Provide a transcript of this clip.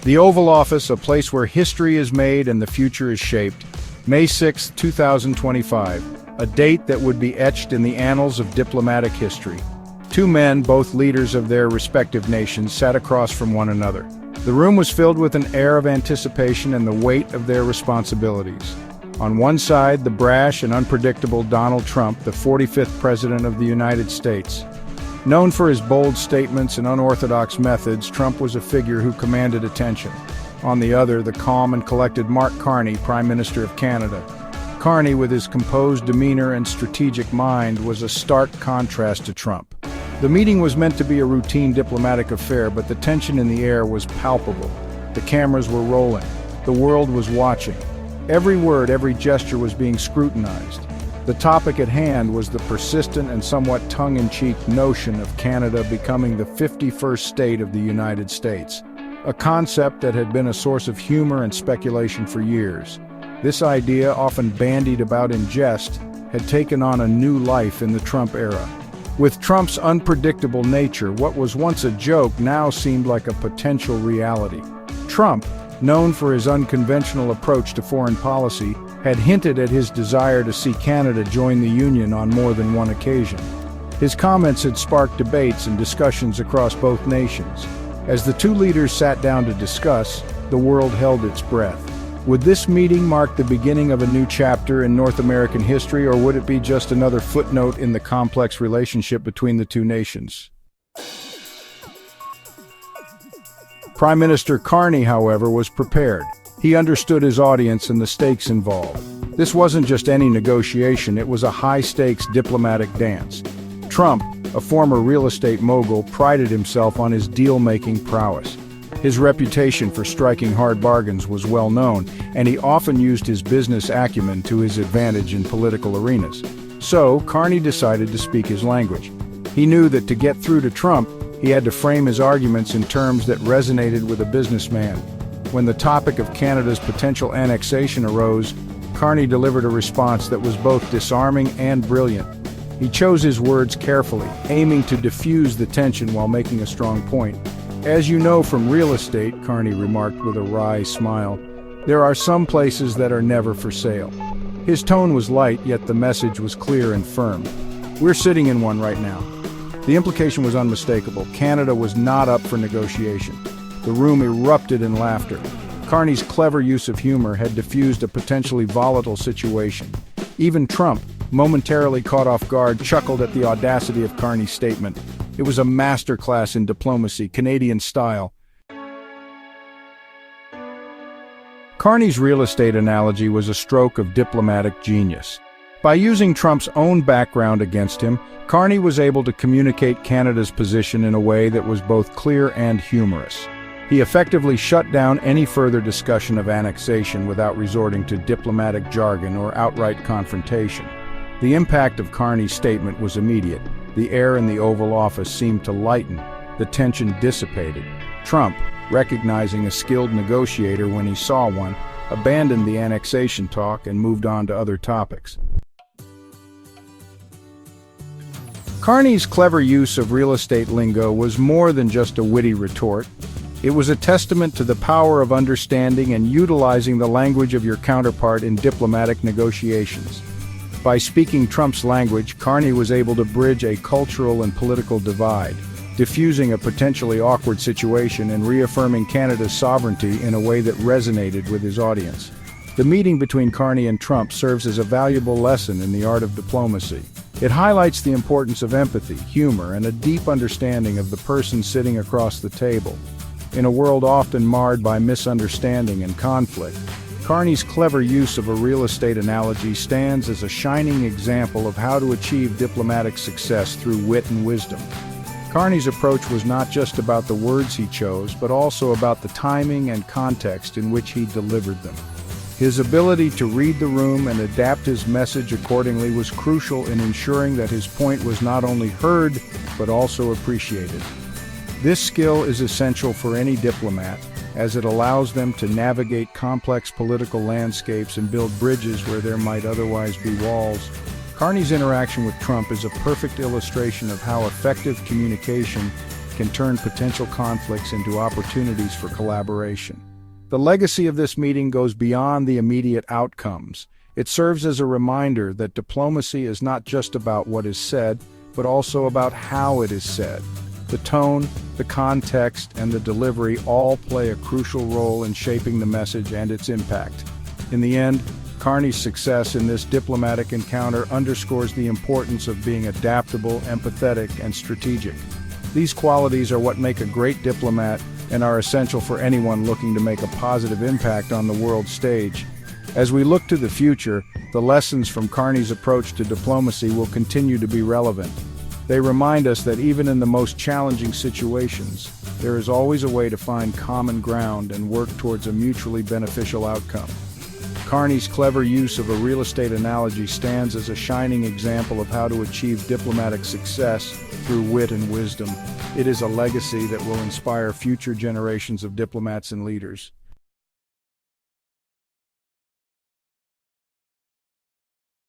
The Oval Office, a place where history is made and the future is shaped. May 6, 2025, a date that would be etched in the annals of diplomatic history. Two men, both leaders of their respective nations, sat across from one another. The room was filled with an air of anticipation and the weight of their responsibilities. On one side, the brash and unpredictable Donald Trump, the 45th President of the United States. Known for his bold statements and unorthodox methods, Trump was a figure who commanded attention. On the other, the calm and collected Mark Carney, Prime Minister of Canada. Carney, with his composed demeanor and strategic mind, was a stark contrast to Trump. The meeting was meant to be a routine diplomatic affair, but the tension in the air was palpable. The cameras were rolling. The world was watching. Every word, every gesture was being scrutinized. The topic at hand was the persistent and somewhat tongue-in-cheek notion of Canada becoming the 51st state of the United States, a concept that had been a source of humor and speculation for years. This idea, often bandied about in jest, had taken on a new life in the Trump era. With Trump's unpredictable nature, what was once a joke now seemed like a potential reality. Trump, known for his unconventional approach to foreign policy, had hinted at his desire to see Canada join the Union on more than one occasion. His comments had sparked debates and discussions across both nations. As the two leaders sat down to discuss, the world held its breath. Would this meeting mark the beginning of a new chapter in North American history, or would it be just another footnote in the complex relationship between the two nations? Prime Minister Carney, however, was prepared. He understood his audience and the stakes involved. This wasn't just any negotiation, it was a high-stakes diplomatic dance. Trump, a former real estate mogul, prided himself on his deal-making prowess. His reputation for striking hard bargains was well known, and he often used his business acumen to his advantage in political arenas. So, Carney decided to speak his language. He knew that to get through to Trump, he had to frame his arguments in terms that resonated with a businessman. When the topic of Canada's potential annexation arose, Carney delivered a response that was both disarming and brilliant. He chose his words carefully, aiming to diffuse the tension while making a strong point. "As you know from real estate," Carney remarked with a wry smile, "there are some places that are never for sale." His tone was light, yet the message was clear and firm. "We're sitting in one right now." The implication was unmistakable. Canada was not up for negotiation. The room erupted in laughter. Carney's clever use of humor had diffused a potentially volatile situation. Even Trump, momentarily caught off guard, chuckled at the audacity of Carney's statement. It was a masterclass in diplomacy, Canadian style. Carney's real estate analogy was a stroke of diplomatic genius. By using Trump's own background against him, Carney was able to communicate Canada's position in a way that was both clear and humorous. He effectively shut down any further discussion of annexation without resorting to diplomatic jargon or outright confrontation. The impact of Carney's statement was immediate. The air in the Oval Office seemed to lighten. The tension dissipated. Trump, recognizing a skilled negotiator when he saw one, abandoned the annexation talk and moved on to other topics. Carney's clever use of real estate lingo was more than just a witty retort. It was a testament to the power of understanding and utilizing the language of your counterpart in diplomatic negotiations. By speaking Trump's language, Carney was able to bridge a cultural and political divide, diffusing a potentially awkward situation and reaffirming Canada's sovereignty in a way that resonated with his audience. The meeting between Carney and Trump serves as a valuable lesson in the art of diplomacy. It highlights the importance of empathy, humor, and a deep understanding of the person sitting across the table. In a world often marred by misunderstanding and conflict, Carney's clever use of a real estate analogy stands as a shining example of how to achieve diplomatic success through wit and wisdom. Carney's approach was not just about the words he chose, but also about the timing and context in which he delivered them. His ability to read the room and adapt his message accordingly was crucial in ensuring that his point was not only heard, but also appreciated. This skill is essential for any diplomat, as it allows them to navigate complex political landscapes and build bridges where there might otherwise be walls. Carney's interaction with Trump is a perfect illustration of how effective communication can turn potential conflicts into opportunities for collaboration. The legacy of this meeting goes beyond the immediate outcomes. It serves as a reminder that diplomacy is not just about what is said, but also about how it is said. The tone, the context, and the delivery all play a crucial role in shaping the message and its impact. In the end, Carney's success in this diplomatic encounter underscores the importance of being adaptable, empathetic, and strategic. These qualities are what make a great diplomat and are essential for anyone looking to make a positive impact on the world stage. As we look to the future, the lessons from Carney's approach to diplomacy will continue to be relevant. They remind us that even in the most challenging situations, there is always a way to find common ground and work towards a mutually beneficial outcome. Carney's clever use of a real estate analogy stands as a shining example of how to achieve diplomatic success through wit and wisdom. It is a legacy that will inspire future generations of diplomats and leaders.